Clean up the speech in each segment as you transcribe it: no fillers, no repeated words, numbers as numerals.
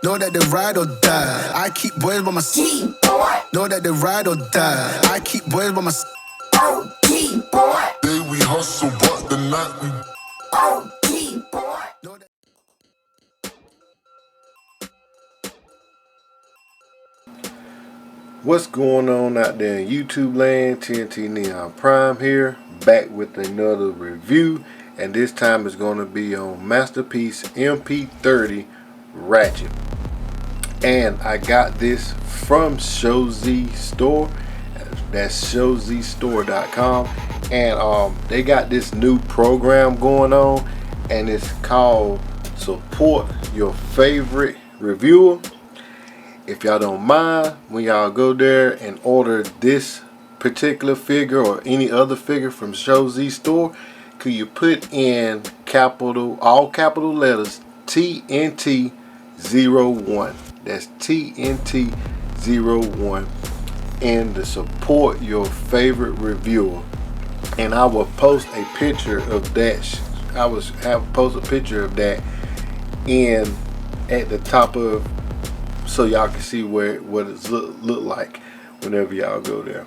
Know that they ride or die. I keep boys by my side. Know that they ride or die. I keep boys by my side. Day we hustle, but the night we Know that What's going on out there in YouTube land? TNT Neon Prime here, back with another review, and this time it's going to be on Masterpiece MP-30 Ratchet. And I got this from showzstore. That's showzstore.com, and they got this new program going on, and it's called Support Your Favorite Reviewer. If y'all don't mind, when y'all go there and order this particular figure or any other figure from showzstore, could you put in all capital letters TNT01? That's TNT01 in the support your favorite reviewer, and I will post a picture of that. Post a picture of that in at the top of, so y'all can see what it look like whenever y'all go there.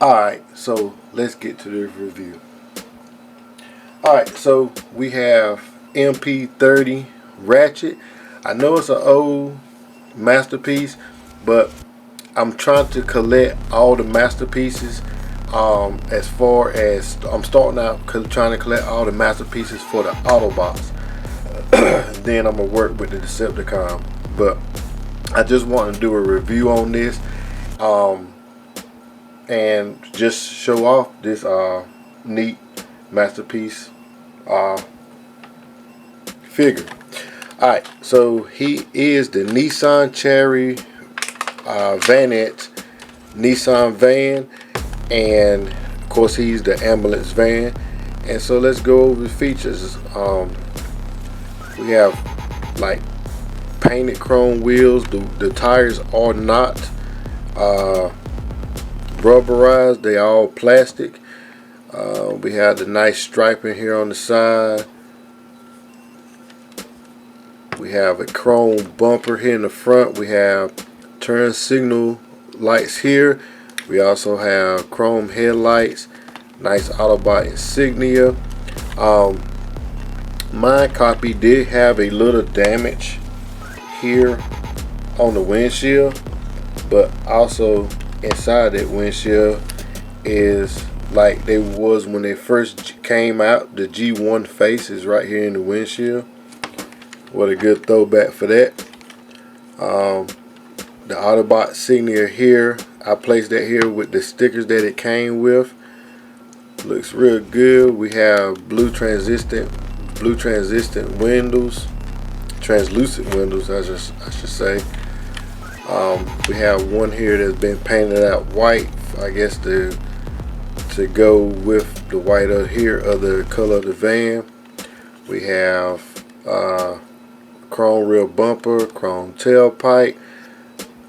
Alright, so let's get to this review. Alright, so we have MP-30 Ratchet. I know it's an old masterpiece, but I'm trying to collect all the masterpieces. As far as I'm starting out trying to collect all the masterpieces for the Autobots. Then I'm gonna work with the Decepticon, but I just want to do a review on this, and just show off this neat masterpiece figure. Alright, so he is the Nissan Cherry Vanette Nissan van, and of course he's the ambulance van. And so let's go over the features. We have like painted chrome wheels. The tires are not rubberized, they all plastic. We have the nice striping here on the side. We have a chrome bumper here in the front. We have turn signal lights here. We also have chrome headlights, nice Autobot insignia. My copy did have a little damage here on the windshield, but also inside that windshield is like they was when they first came out. The G1 face is right here in the windshield. What a good throwback for that. The Autobot insignia here, I placed that here with the stickers that it came with. Looks real good. We have blue translucent windows, translucent windows, I should say. We have one here that's been painted out white, I guess to go with the white of here of the color of the van. We have chrome rear bumper, chrome tailpipe.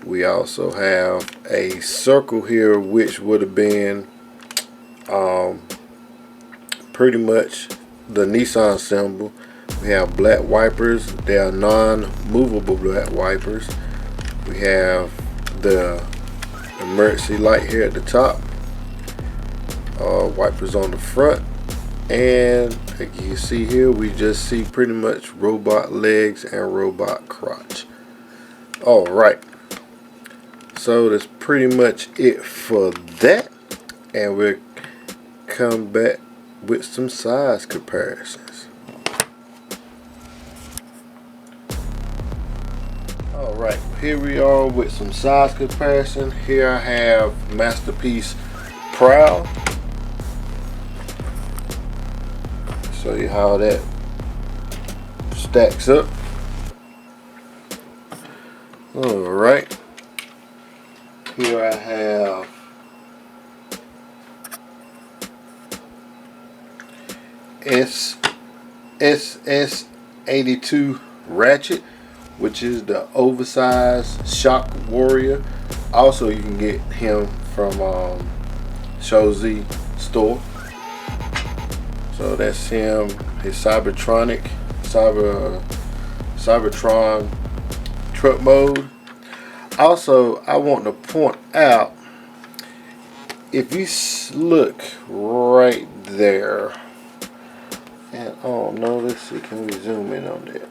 We also have a circle here, which would have been pretty much the Nissan symbol. We have black wipers. They are non-movable black wipers. We have the emergency light here at the top. Wipers on the front. And like you can see here, we just see pretty much robot legs and robot crotch. Alright. So that's pretty much it for that. And we'll come back with some size comparisons. Alright, here we are with some size comparison. Here I have Masterpiece Prime. Show you how that stacks up. Alright, here I have SS82 Ratchet, which is the oversized Shock Warrior. Also, you can get him from showzstore. So that's him, his Cybertron truck mode. Also, I want to point out, if you look right there, and oh no, let's see, can we zoom in on that?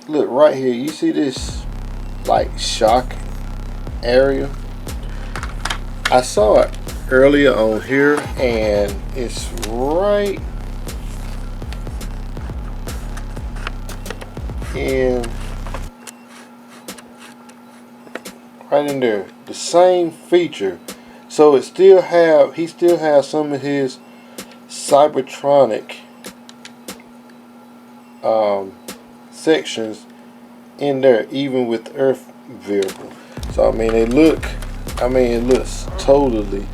Look right here, you see this like shock area? I saw it earlier on here, and it's right in there, the same feature. So it still he still has some of his Cybertronic sections in there, even with the Earth vehicle. So I mean, it looks totally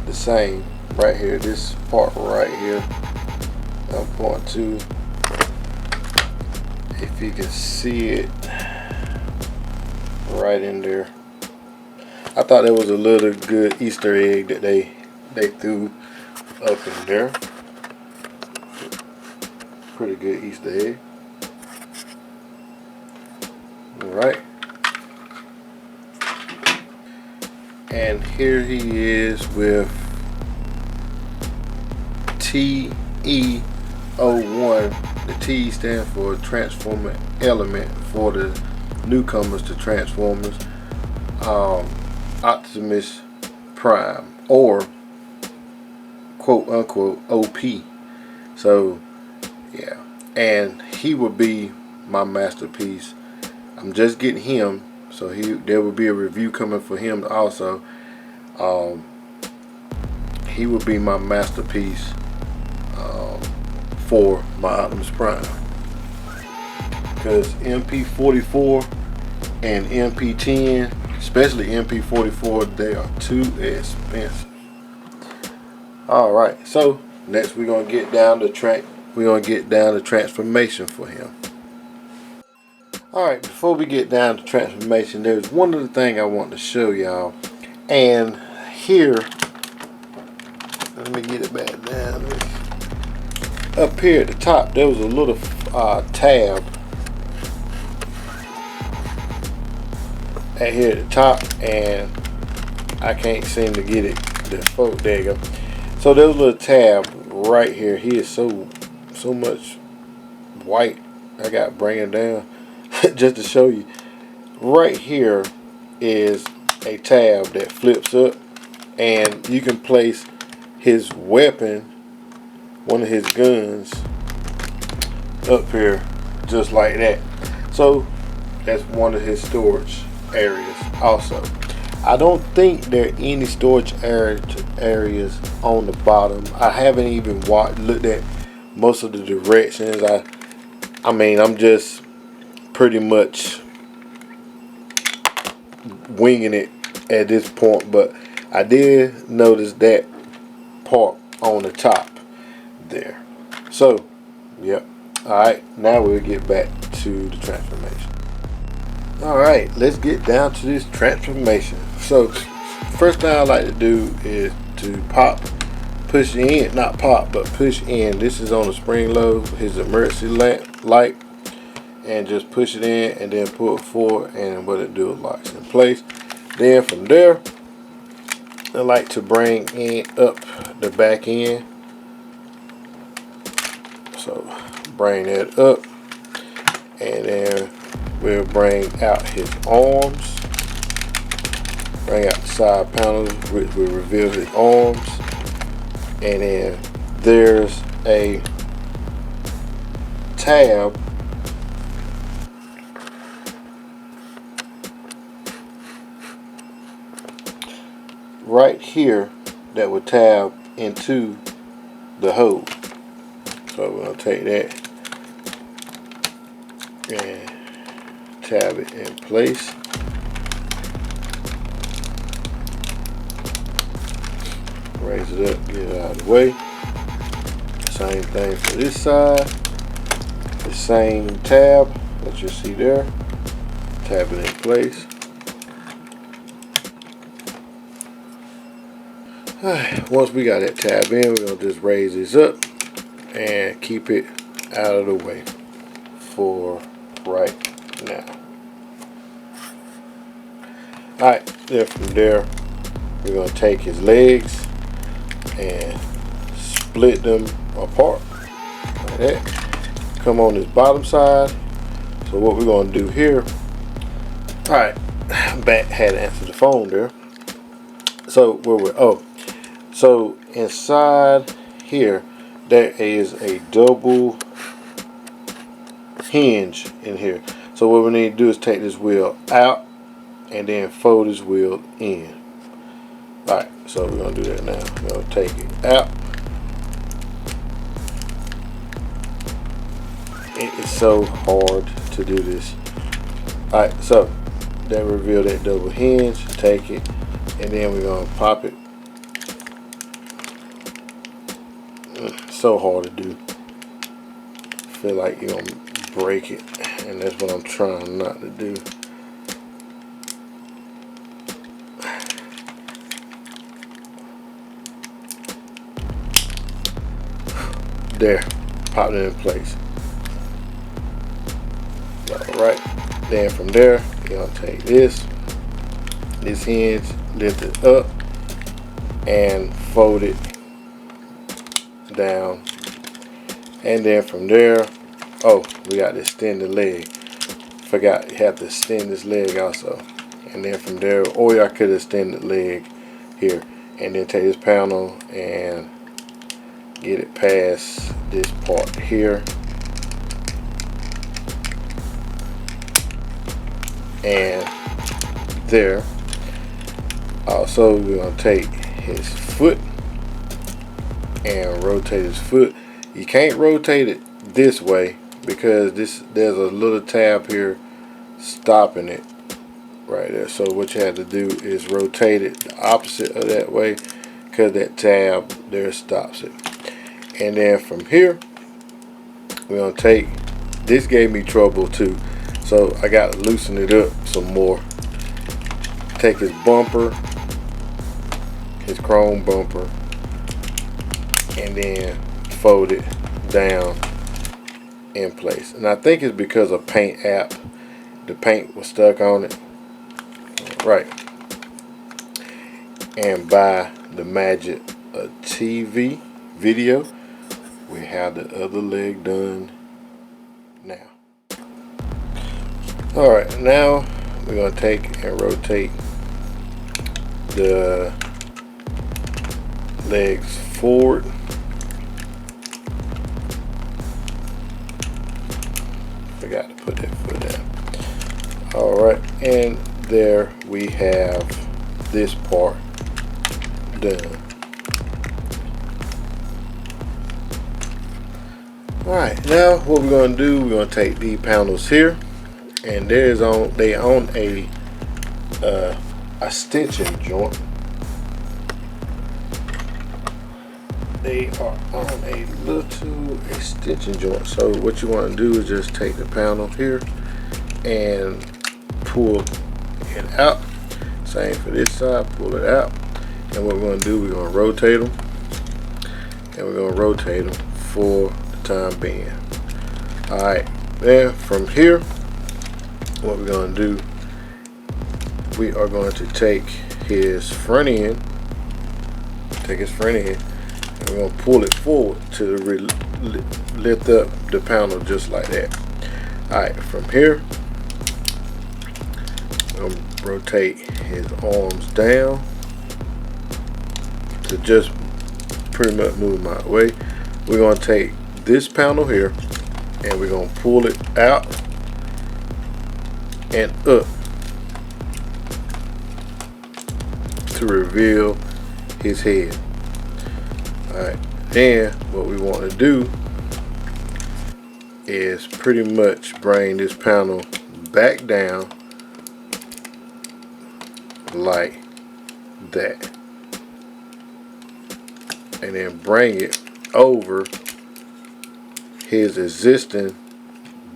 the same right here. This part right here, I'm going to, if you can see it right in there. I thought that was a little good Easter egg that they threw up in there. Pretty good Easter egg. Alright. And here he is with TE01. The T stands for Transformer Element for the newcomers to Transformers. Optimus Prime, or quote unquote OP. So yeah, and he would be my masterpiece. I'm just getting him, so there will be a review coming for him also. He would be my masterpiece for my Optimus Prime, because MP-44 and MP-10, especially MP-44, they are too expensive. All right, so next we're gonna get down to transformation for him. All right, before we get down to transformation, there's one other thing I want to show y'all. And here, let me get it back down. Up here at the top, there was a little tab at here at the top, and I can't seem to get it. There you go. So there's a little tab right here. He is so much white. I got to bring it down just to show you. Right here is a tab that flips up, and you can place his weapon, one of his guns, up here just like that. So that's one of his storage areas also. I don't think there are any storage areas on the bottom. I haven't even looked at most of the directions. I mean, I'm just pretty much winging it at this point, but I did notice that part on the top there. So yep. Alright, now we'll get back to the transformation. Alright, let's get down to this transformation. So first thing I like to do is to push in, not pop, but push in. This is on the spring load, his emergency light, and just push it in and then pull it forward, and what it do, it locks in place. Then from there, I like to bring in up the back end. So bring that up, and then we'll bring out his arms, bring out the side panels, which will reveal his arms, and then there's a tab right here that will tab into the hole. So we're going to take that and tab it in place. Raise it up, get it out of the way. Same thing for this side. The same tab that you see there. Tab it in place. Once we got that tab in, we're going to just raise this up and keep it out of the way. for right now. Alright, then from there, we're going to take his legs and split them apart like that. Come on this bottom side. So what we're going to do here, alright, Bat had answered the phone there. So where we're, so inside here, there is a double hinge in here. So what we need to do is take this wheel out and then fold this wheel in. Alright, so we're going to do that now. We're going to take it out. It is so hard to do this. Alright, so then reveal that double hinge, take it, and then we're going to pop it. So hard to do. Feel like you're going to break it, and that's what I'm trying not to do. There, pop it in place. Alright, then from there, you're going to take this hinge, lift it up, and fold it down. And then from there, we got to extend the leg. Forgot you have to extend this leg also. And then from there, or I could extend the leg here. And then take this panel and get it past this part here. And there. Also, we're going to take his foot and rotate his foot. You can't rotate it this way because there's a little tab here stopping it right there. So what you have to do is rotate it the opposite of that way because that tab there stops it. And then from here, we're going to take, this gave me trouble too, so I got to loosen it up some more. Take his bumper, his chrome bumper, and then fold it down in place. And I think it's because of paint app. The paint was stuck on it. Right. And by the magic of TV video, we have the other leg done now. Alright, now we're going to take and rotate the legs forward. Forgot to put that foot down. Alright, and there we have this part done. Alright, now what we're going to do, we're going to take these panels here, and they own a stitching joint. They are on a little extension joint. So what you want to do is just take the panel here and pull it out. Same for this side, pull it out. And what we're going to do, we're going to rotate them, and we're going to rotate them for the time being. Alright, then from here, what we're going to do, we are going to take his front end, and we're going to pull it forward to lift up the panel just like that. Alright, from here, I'm going to rotate his arms down to just pretty much move my way. We're going to take this panel here and we're going to pull it out and up to reveal his head. Alright, then what we want to do is pretty much bring this panel back down like that, and then bring it over his existing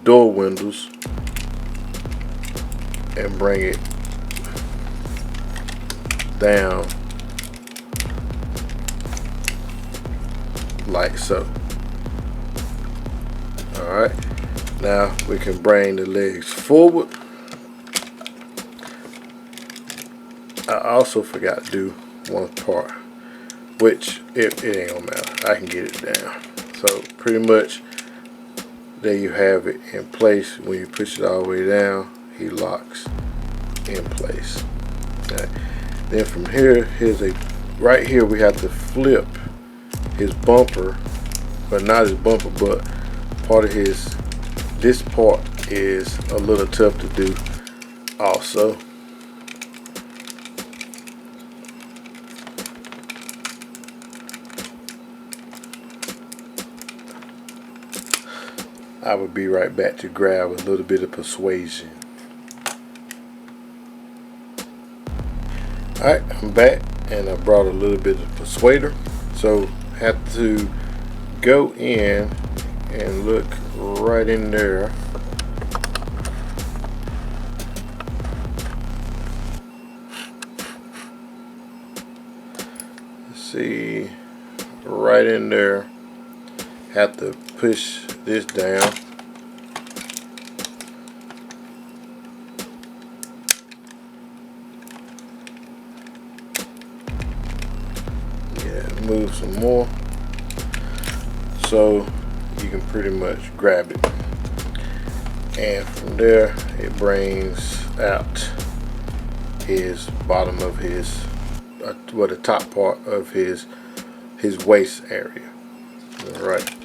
door windows and bring it down like so. Alright, Now we can bring the legs forward. I also forgot to do one part, which it ain't gonna matter. I can get it down. So pretty much there you have it in place. When you push it all the way down, he locks in place. Okay. Then from here, right here we have to flip his bumper, but not his bumper, but part of this part is a little tough to do also. I would be right back to grab a little bit of persuasion. Alright, I'm back and I brought a little bit of persuader. So have to go in and look right in there. See, right in there. Have to push this down. Yeah, move some more so you can pretty much grab it, and from there it brings out his bottom of his the top part of his waist area. All right.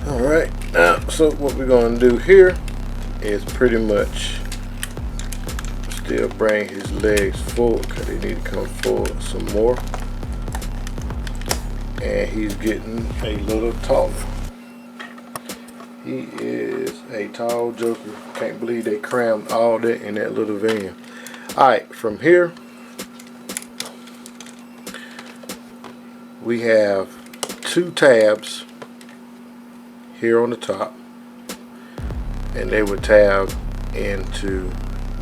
Alright, now so what we're going to do here is pretty much still bring his legs forward because they need to come forward some more. And he's getting a little taller. He is a tall joker. Can't believe they crammed all that in that little van. Alright, from here we have 2 tabs here on the top, and they would tab into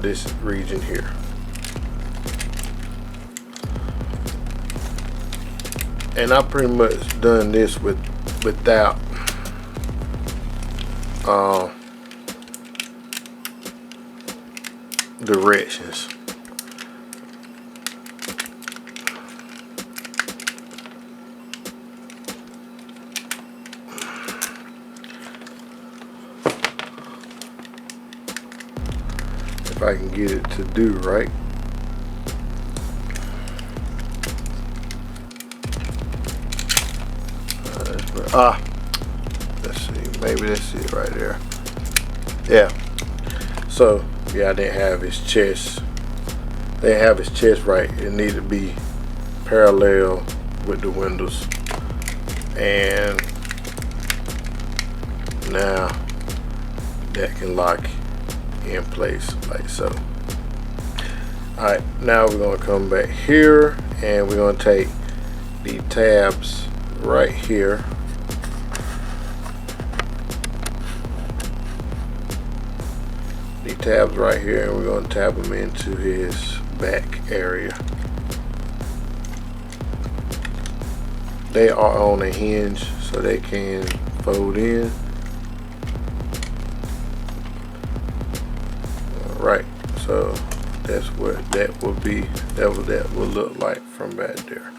this region here. And I pretty much done this without directions. If I can get it to do right. Let's see, maybe that's it right there. Yeah. So yeah, I didn't have his chest. They didn't have his chest right. It needed to be parallel with the windows. And now that can lock in place like so. Alright, now we're going to come back here and we're going to take the tabs right here. The tabs right here, and we're going to tab them into his back area. They are on a hinge so they can fold in. Right, so that's what that will be. That's what that will look like from back there.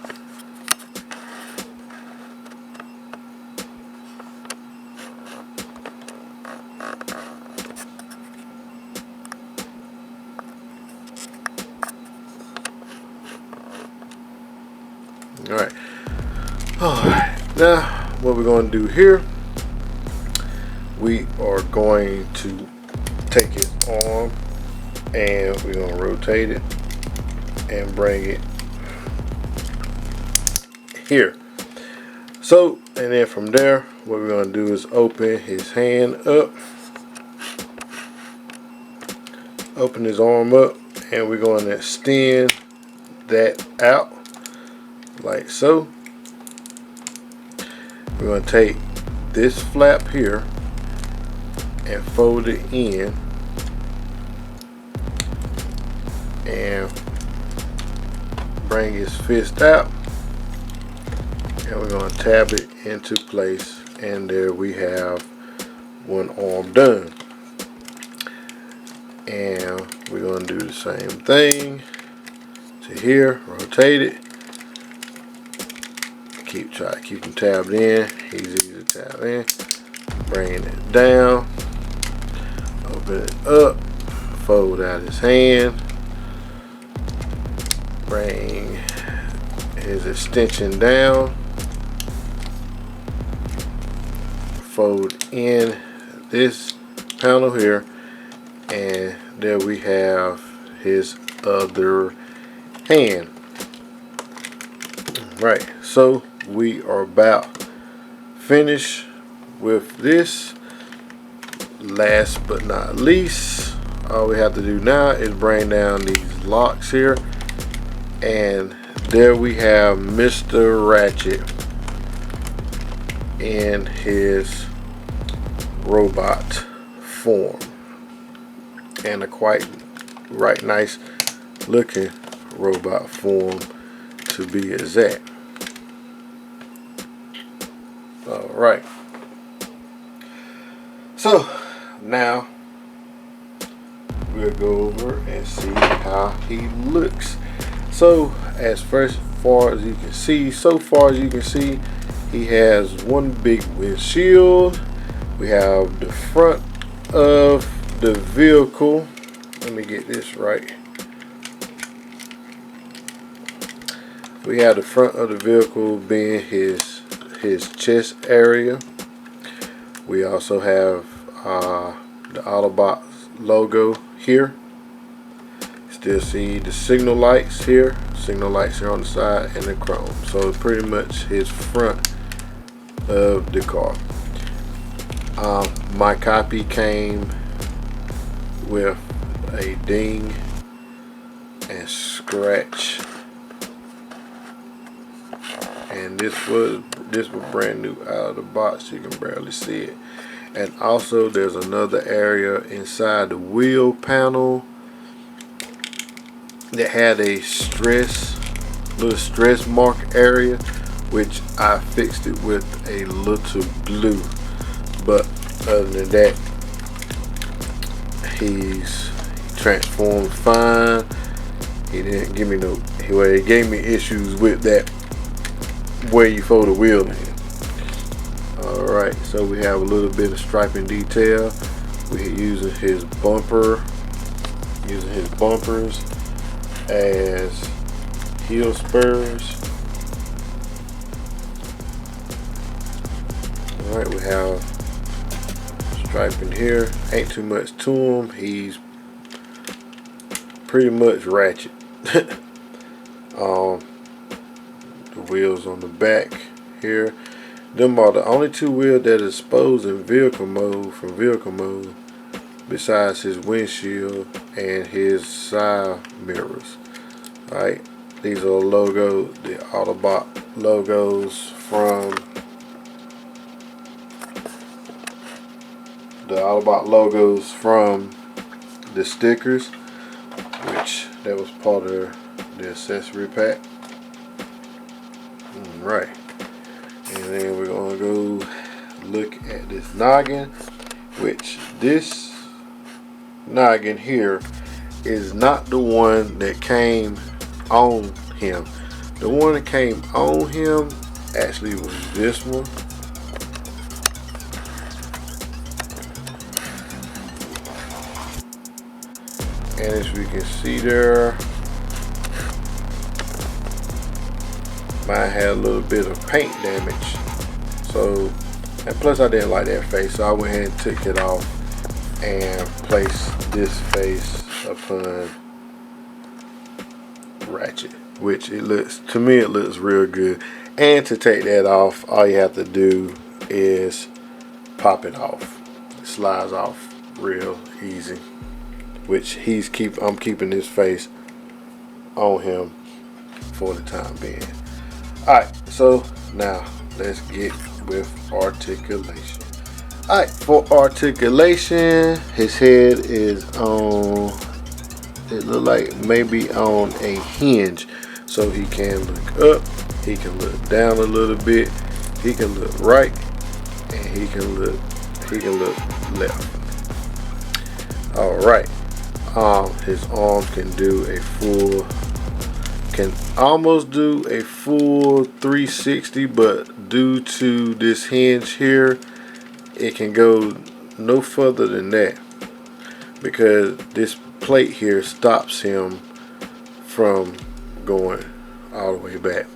Alright, now what we're going to do here, we are going to take his arm and we're going to rotate it and bring it here. So, and then from there, what we're going to do is open his hand up, open his arm up, and we're going to extend that out like so. We're going to take this flap here and fold it in and bring his fist out, and we're going to tab it into place, and there we have one arm done. And we're going to do the same thing to here, rotate it, try to keep him tabbed in. He's easy to tab in. Bringing it down, open it up, fold out his hand, bring his extension down, fold in this panel here, and there we have his other hand. Right, so we are about finished with this. Last but not least, all we have to do now is bring down these locks here, and there we have Mr. Ratchet in his robot form, and a quite nice looking robot form to be exact. Alright, so now we'll go over and see how he looks. So so far as you can see, he has one big windshield. We have the front of the vehicle. Let me get this right. We have the front of the vehicle being his chest area. We also have the Autobot logo here. Still see the signal lights here on the side, and the chrome. So pretty much his front of the car. My copy came with a ding and scratch, and this was brand new out of the box. You can barely see it. And also there's another area inside the wheel panel that had a little stress mark area, which I fixed it with a little glue. But other than that, he's transformed fine. He didn't give me he gave me issues with that where you fold the wheel in. Alright, so we have a little bit of striping detail. We're using his bumpers as heel spurs. Alright, we have striping here. Ain't too much to him. He's pretty much Ratchet. The wheels on the back here, them are the only two wheels that are exposed in vehicle mode, besides his windshield and his side mirrors. Right, these are the Autobot logos from the stickers, which that was part of the accessory pack. Right, and then we're gonna go look at this noggin, which this noggin here is not the one that came on him. The one that came on him actually was this one. And as we can see there, mine had a little bit of paint damage. So, and plus I didn't like that face, so I went ahead and took it off and placed this face upon Ratchet, which to me it looks real good. And to take that off, all you have to do is pop it off. It slides off real easy, which I'm keeping this face on him for the time being. Alright, so now let's get with articulation. Alright, for articulation, his head is on it look like maybe on a hinge. So he can look up, he can look down a little bit, he can look right, and he can look left. Alright. His arm can do a full, can almost do a full 360, but due to this hinge here, it can go no further than that, because this plate here stops him from going all the way back.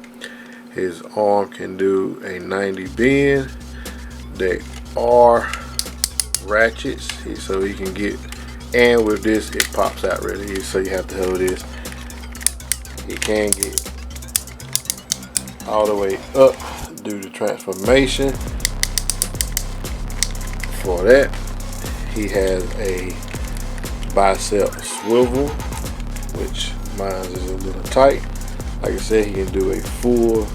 His arm can do a 90 bend. They are ratchets, so he can get, and with this it pops out really easy, so you have to hold this. He can get all the way up due to transformation. For that, he has a bicep swivel, which mine is a little tight. Like I said, he can do a full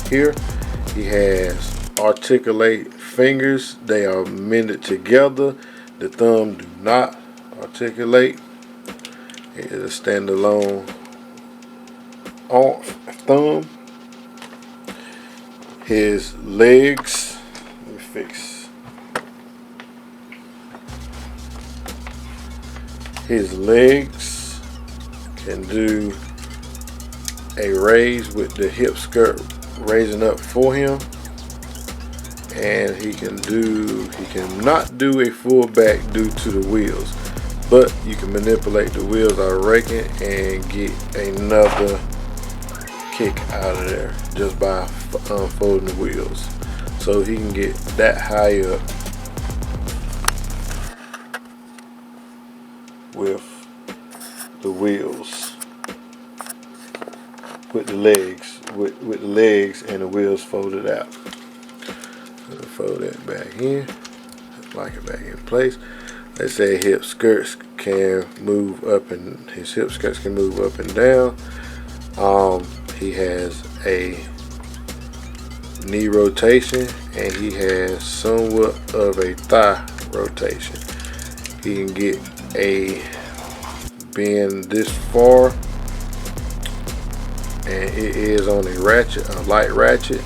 here. He has articulate fingers. They are mended together. The thumb do not articulate. It is a standalone thumb. His legs, let me fix. His legs can do a raise with the hip skirt raising up for him, and he cannot do a full back due to the wheels, but you can manipulate the wheels, I reckon, and get another kick out of there just by unfolding the wheels. So he can get that high up with the wheels, with the legs, with the legs and the wheels folded out. So fold that back in, lock it back in place. Let's say hip skirts can move up, and his hip skirts can move up and down. He has a knee rotation, and he has somewhat of a thigh rotation. He can get a bend this far, and it is on a ratchet, a light ratchet.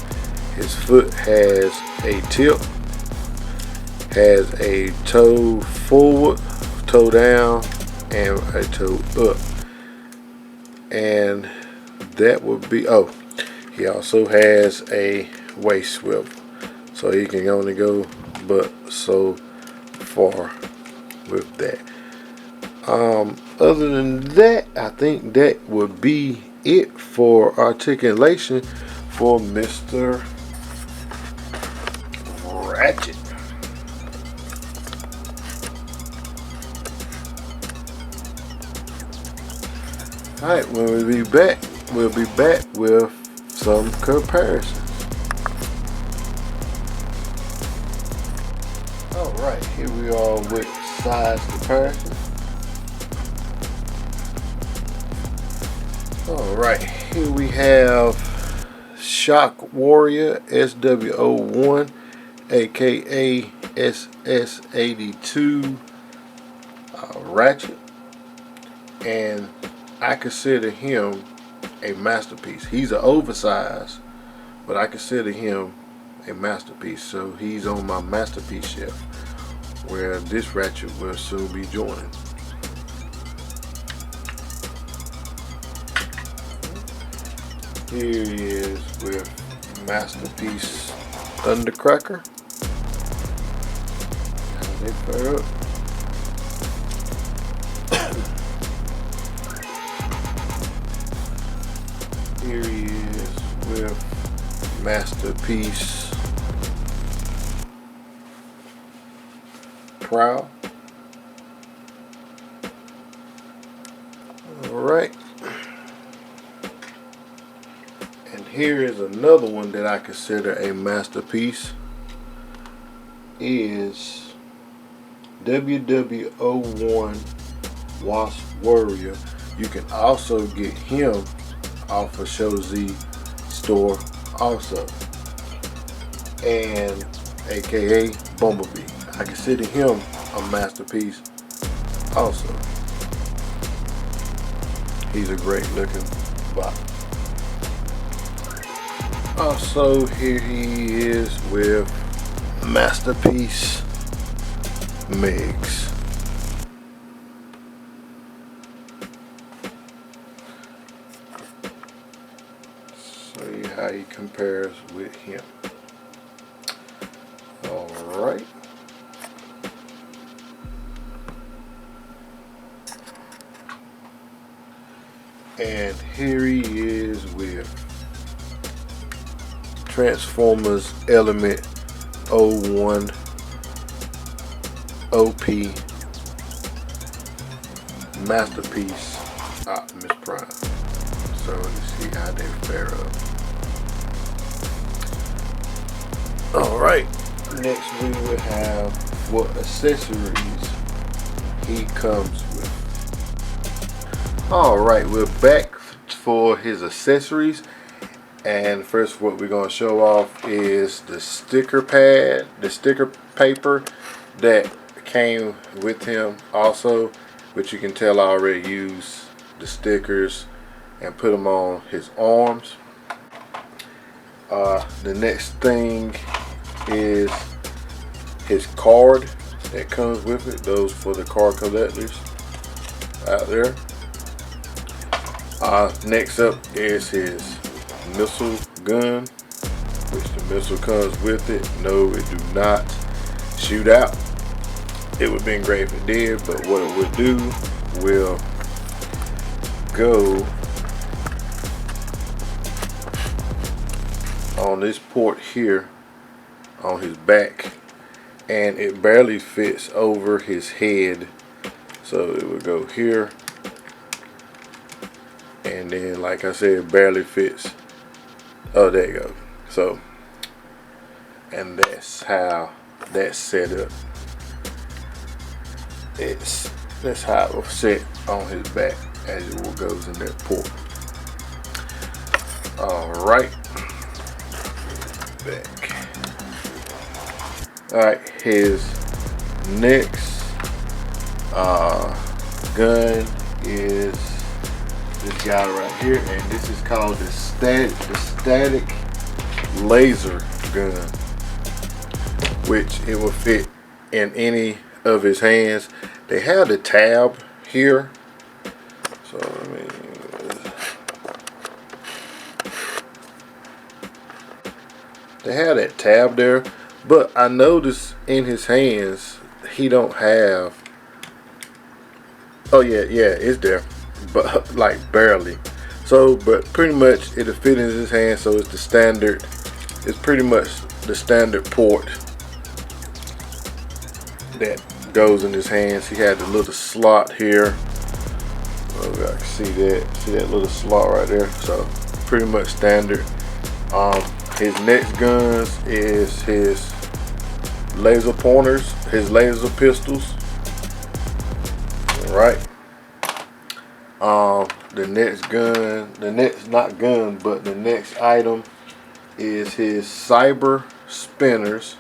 His foot has a tip, has a toe forward, toe down, and a toe up. And that would be, oh, he also has a waist swivel, so he can only go but so far with that. Other than that, I think that would be it for articulation for Mr. Ratchet. Alright, when we be back, we'll be back with some comparisons. Alright, here we are with size comparison. Alright, here we have Shock Warrior SW01, aka SS82 Ratchet, and I consider him a masterpiece. He's an oversized, but I consider him a masterpiece. So he's on my masterpiece shelf, where this Ratchet will soon be joining. Here he is with Masterpiece Thundercracker. Now they fire up. Here he is with Masterpiece Proud. Alright. And here is another one that I consider a masterpiece. Is WW01 Wasp Warrior. You can also get him off of showzstore also, and aka Bumblebee. I consider him a masterpiece also. He's a great looking bot. Also, here he is with Masterpiece Megs. See how he compares with him. Alright. And here he is with Transformers Element 01 OP Masterpiece Optimus Prime. So let's see how they fare up. Alright, next we will have what accessories he comes with. Alright, we're back for his accessories. And first what we're going to show off is the sticker pad, the sticker paper that came with him also, which you can tell I already used the stickers and put them on his arms. The next thing is his card that comes with it. Those for the card collectors out there. Next up is his missile gun, which the missile comes with it. No, it do not shoot out. It would have been great if it did, but what it would do will go on this port here on his back, and it barely fits over his head, so it would go here, and then like I said, barely fits. Oh, there you go. So, and that's how that's set up. That's how it will sit on his back as it goes in that port. Alright, back. Alright, his next gun is this guy right here, and this is called the static laser gun, which it will fit in any of his hands. They have the tab here, so I mean, they have that tab there, but I noticed in his hands he don't have. Oh yeah, it's there, but like barely. So, but pretty much it'll fit in his hand. So it's the standard. It's pretty much the standard port that goes in his hands. He had the little slot here. Oh, I can see that. See that little slot right there. So pretty much standard. His next guns is his laser pointers, his laser pistols. All right. The next gun, the next item is his cyber spinners.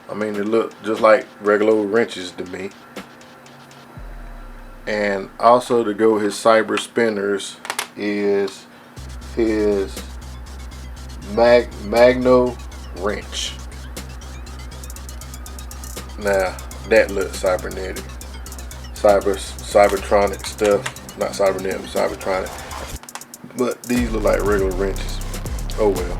I mean, they look just like regular wrenches to me. And also to go with his cyber spinners is his Magno wrench. Now that looks cybernetic, cybertronic stuff. Not cybernetic, cybertronic. But these look like regular wrenches. Oh well.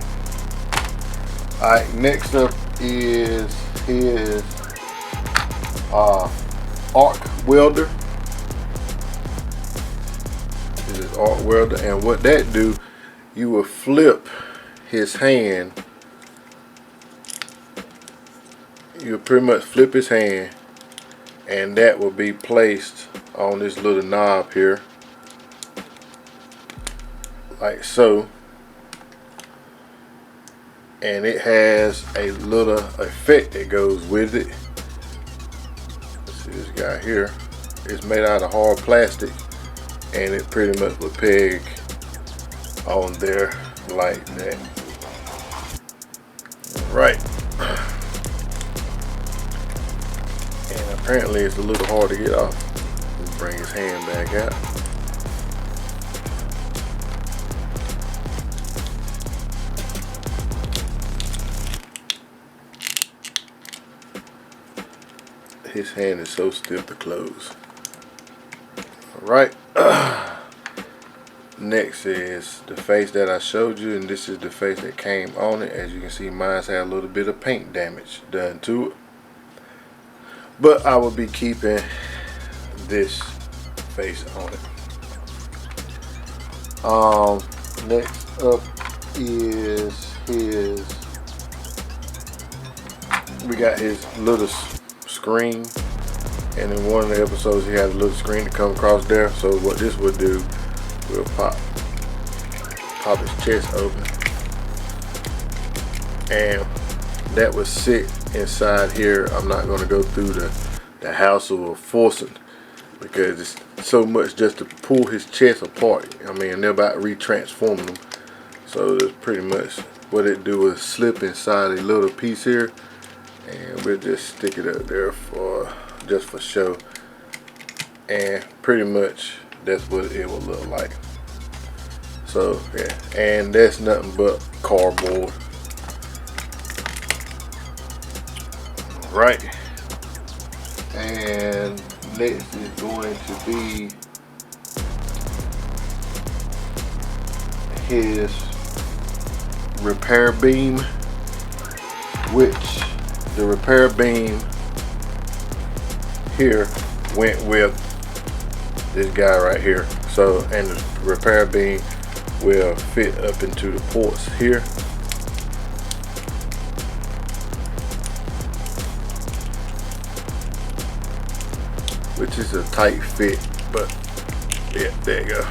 Alright, next up is his arc welder. This is arc welder, and what that do, you will flip his hand. You'll pretty much flip his hand, and that will be placed on this little knob here, like so, and it has a little effect that goes with it. Let's see this guy here. It's made out of hard plastic, and it pretty much will peg on there like that. Right. And apparently it's a little hard to get off. Bring his hand back out. his hand is so stiff to close. Alright. Next is the face that I showed you, and this is the face that came on it. As you can see, mine's had a little bit of paint damage done to it. But I will be keeping this face on it. Next up is we got his little screen, and in one of the episodes he had a little screen to come across there. So what this would do, we'll pop his chest open, and that would sit inside here. I'm not going to go through the hassle of forcing, because it's so much just to pull his chest apart. I mean, they're about retransforming them, so that's pretty much what it do is slip inside a little piece here, and we'll just stick it up there just for show, and pretty much that's what it will look like. So yeah, and that's nothing but cardboard. Right, and next is going to be his repair beam, which the repair beam here went with this guy right here. So, and the repair beam will fit up into the ports here. Which is a tight fit, but yeah, there you go.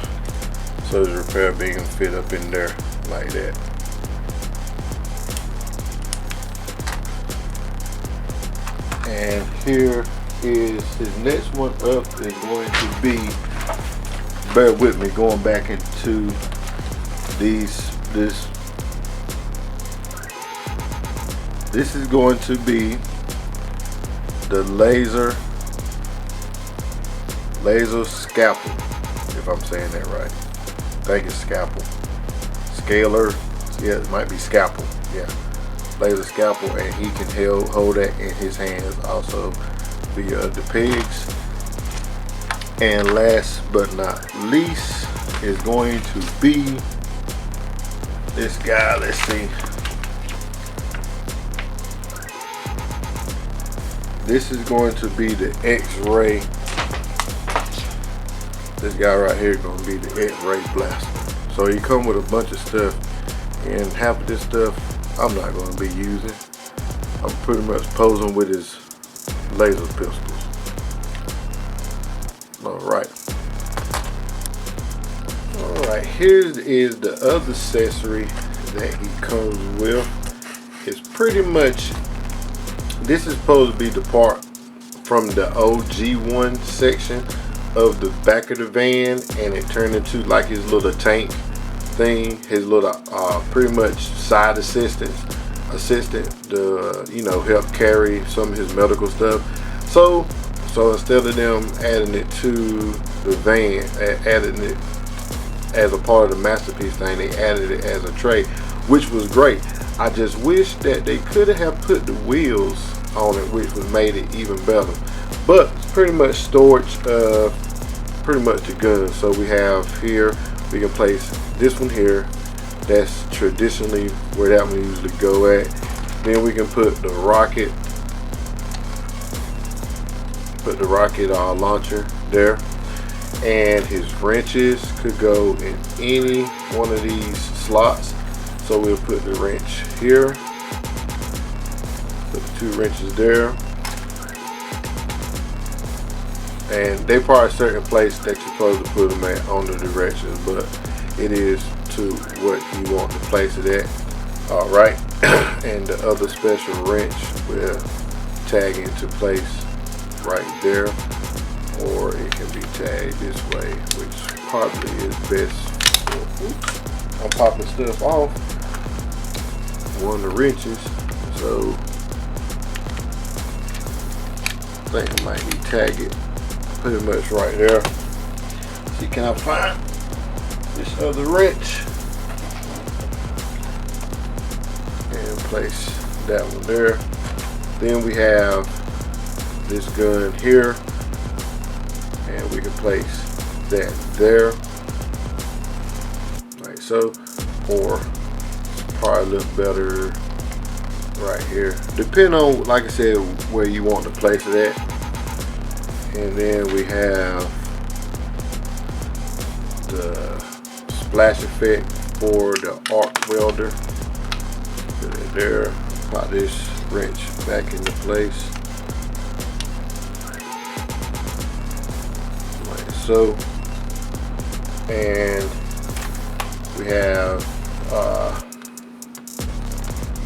So the repair beam can fit up in there like that. And here is his next one up is going to be, bear with me, going back into this is going to be the laser scalpel, if I'm saying that right. I think it's scalpel. Scalar, yeah, it might be scalpel, yeah. Laser scalpel, and he can hold that in his hands also via the pegs. And last but not least is going to be this guy. Let's see. This is going to be the X-ray. This guy right here is going to be the X-ray blaster. So he come with a bunch of stuff, and half of this stuff I'm not going to be using. I'm pretty much posing with his laser pistols. Alright, here is the other accessory that he comes with. It's pretty much, this is supposed to be the part from the OG1 section of the back of the van, and it turned into like his little tank thing, his little pretty much side assistant to, you know, help carry some of his medical stuff. So instead of them adding it to the van, adding it as a part of the masterpiece thing, they added it as a tray, which was great. I just wish that they could have put the wheels on it, which would made it even better. But it's pretty much storage, pretty much the gun. So we have here, we can place this one here. That's traditionally where that one usually go at. Then we can put the rocket, launcher there. And his wrenches could go in any one of these slots. So we'll put the wrench here, put the 2 wrenches there. And they probably a certain place that you're supposed to put them at on the directions, but it is to what you want to place it at. Alright, and the other special wrench will tag into place right there, or it can be tagged this way, which probably is best. Oops, I'm popping stuff off one of the wrenches, so I think I might be tag it pretty much right there. See, can I find this other wrench and place that one there. Then we have this gun here, and we can place that there, like so, or probably look better right here, depending on, like I said, where you want to place it at. And then we have the splash effect for the arc welder. Put it there. Pop this wrench back into place, like so. And we have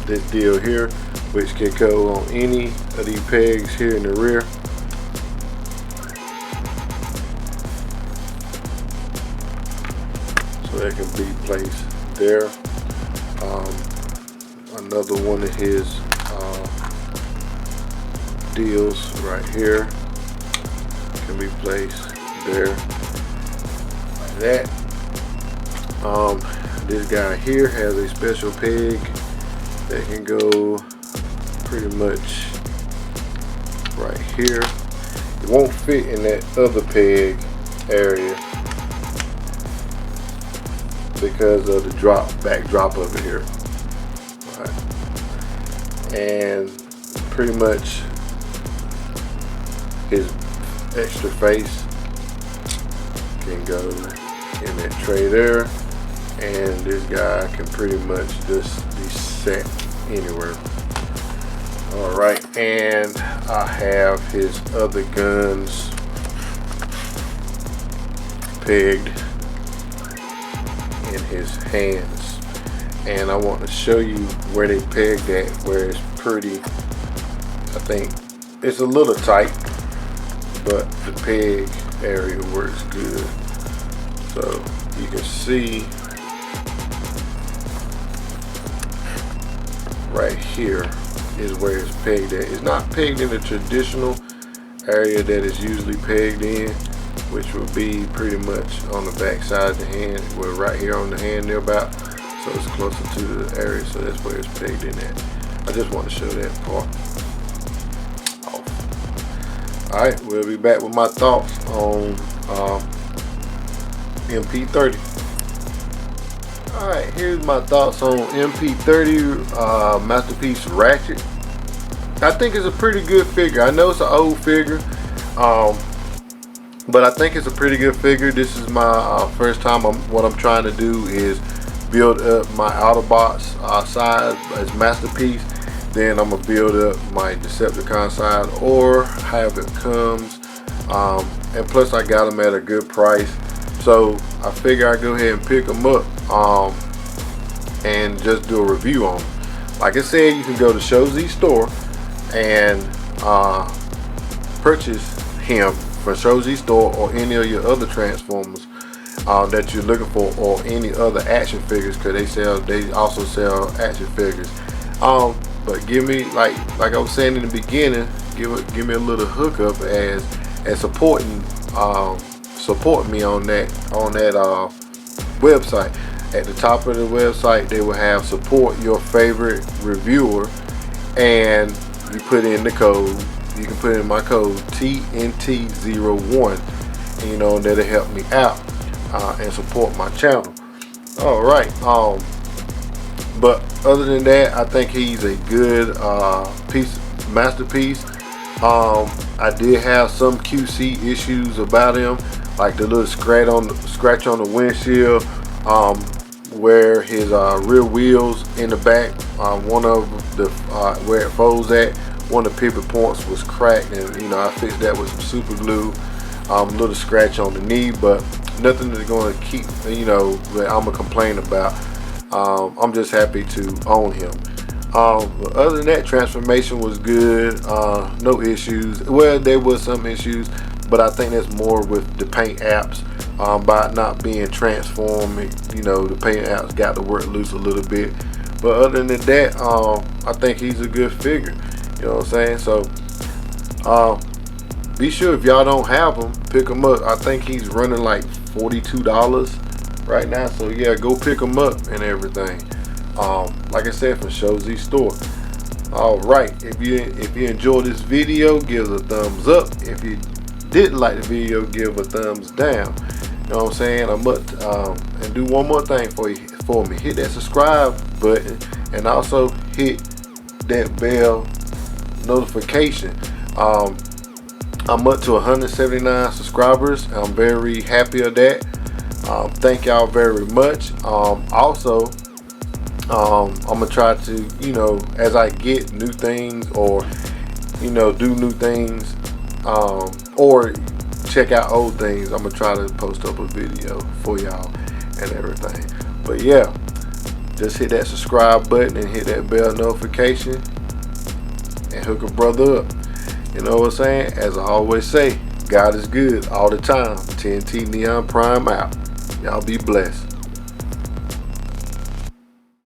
this deal here, which can go on any of these pegs here in the rear. So that can be placed there. Another one of his deals right here can be placed there, like that. This guy here has a special peg that can go pretty much right here. It won't fit in that other peg area because of the backdrop of it here. And pretty much his extra face can go in that tray there, and this guy can pretty much just be set anywhere. Alright, and I have his other guns pegged in his hands. And I want to show you where they pegged at, where it's pretty, I think it's a little tight, but the peg area works good. So you can see right here is where it's pegged at. It's not pegged in the traditional area that it's usually pegged in, which would be pretty much on the back side of the hand. We're right here on the hand near about. So it's closer to the area, so that's where it's pegged in at. I just want to show that part off. Alright, we'll be back with my thoughts on MP-30. Alright, here's my thoughts on MP-30 Masterpiece Ratchet. I think it's a pretty good figure. I know it's an old figure, but I think it's a pretty good figure. This is my first time. What I'm trying to do is build up my Autobots side as Masterpiece, then I'm gonna build up my Decepticon side, or however it comes. And plus I got them at a good price, so I figure I go ahead and pick them up and just do a review on them. Like I said, you can go to showzstore and purchase him from showzstore or any of your other Transformers that you're looking for, or any other action figures, because they also sell action figures. But give me, like I was saying in the beginning, give me a little hookup as supporting support me on that website. At the top of the website, they will have support your favorite reviewer, and you put in the code. You can put in my code TNT01, and you know that'll help me out and support my channel. Alright, but other than that, I think he's a good masterpiece. I did have some QC issues about him, like the little scratch on the windshield, where his rear wheels in the back, one of the where it folds at, one of the pivot points was cracked, and you know I fixed that with some super glue. Little scratch on the knee, but nothing that's going to keep, you know, that I'm gonna complain about. I'm just happy to own him. But other than that, transformation was good. No issues. Well, there was some issues, but I think that's more with the paint apps. By not being transformed, you know, the paint apps got to work loose a little bit. But other than that, I think he's a good figure. You know what I'm saying? So be sure, if y'all don't have him, pick him up. I think he's running like $42 right now. So yeah, go pick him up and everything. Like I said, from showzstore. Alright, if you enjoyed this video, give it a thumbs up. If you didn't like the video, give a thumbs down. You know what I'm saying? And do one more thing for me. Hit that subscribe button and also hit that bell notification. I'm up to 179 subscribers. I'm very happy of that. Thank y'all very much. Also, I'm gonna try to, as I get new things or do new things, or check out old things, I'm gonna try to post up a video for y'all and everything. But yeah, just hit that subscribe button and hit that bell notification and hook a brother up. You know what I'm saying? As I always say, God is good all the time. TNT Neon Prime out. Y'all be blessed.